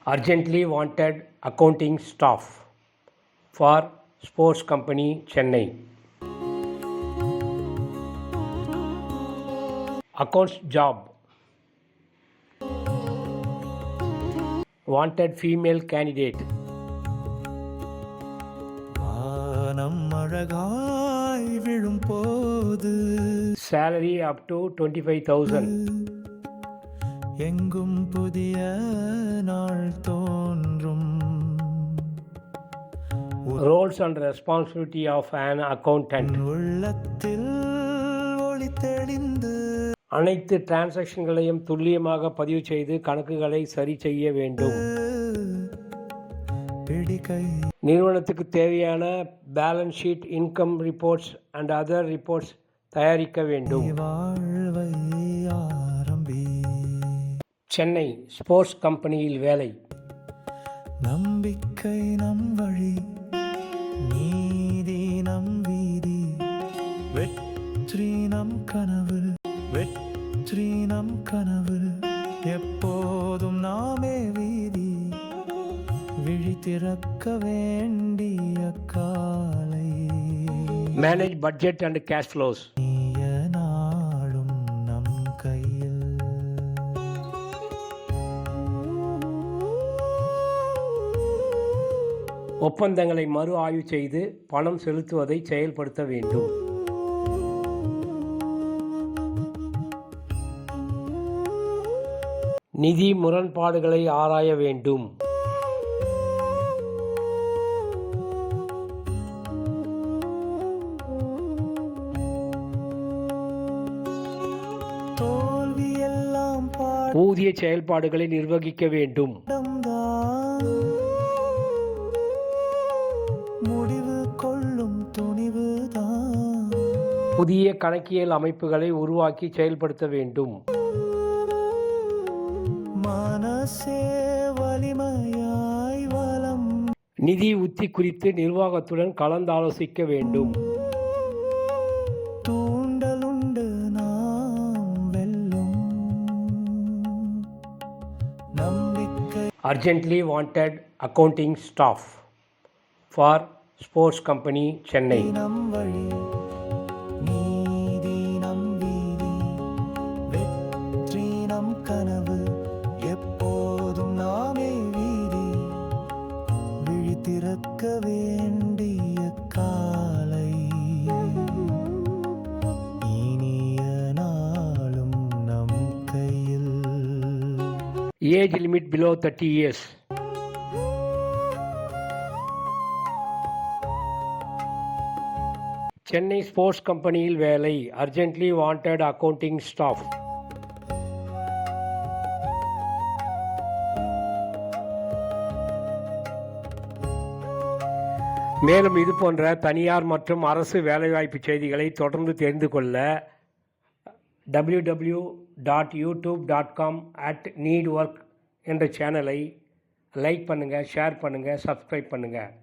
Urgently wanted accounting staff for sports company Chennai. Accounts job. Wanted female candidate. வானம் அழகாய் விழும் போது Salary up to 25,000. எங்கும் புதிய நாள் தோன்றும். Roles and responsibility of an accountant. உள்ளத்தில் ஒளி தெளிந்து அனைத்து டிரான்சாக்ஷன்களையும் துல்லியமாக பதிவு செய்து கணக்குகளை சரி செய்ய வேண்டும். பிடிக்கை நிறுவனத்துக்கு தேவையான balance sheet, income reports and other reports தயாரிக்க வேண்டும். வாழ்வை ஆரம்பி. சென்னை ஸ்போர்ட்ஸ் கம்பெனியில் வேலை. நம்பிக்கை நம் வழி, நீதி நம் வீதி, வெற்றி நம் கனவு, வெற்றி நம் கனவு, எப்போதும் நாமே வீதி, விழி திறக்க வேண்டிய காலை. Manage budget and cash flows. நாளும் நம் கையில். ஒப்பந்தங்களை மறு ஆய்வு செய்து பணம் செலுத்துவதை செயல்படுத்த வேண்டும். நிதி முரண்பாடுகளை ஆராய வேண்டும். தோல்வியெல்லாம் ஊதிய செயல்பாடுகளை நிர்வகிக்க வேண்டும். முடிவு கொள்ளும் துணிவுதான். புதிய கணக்கியல் அமைப்புகளை உருவாக்கி செயல்படுத்த வேண்டும். மனசே வலிமையாய் வலம். நிதி உத்தி குறித்து நிர்வாகத்துடன் கலந்தாலோசிக்க வேண்டும். தூண்டலுண்டு நாம் வெல்லும். நம்பிக்கை. Urgently wanted accounting staff for sports company Chennai. நம் வழி, நீதி நம் வீதி, வெற்றி நம் கனவு, எப்போதும் நாமே வீதி, விழி திறக்க வேண்டிய காலை. இனிய நாளும் நம் கையில். Age limit below 30 years. Chennai sports கம்பெனியில் வேலை. Urgently wanted accounting staff. மேலும் இது போன்ற தனியார் மற்றும் அரசு வேலைவாய்ப்பு செய்திகளை தொடர்ந்து தெரிந்து கொள்ள www.youtube.com/needwork என்ற சேனலை லைக் பண்ணுங்கள், ஷேர் பண்ணுங்கள், சப்ஸ்கிரைப் பண்ணுங்கள்.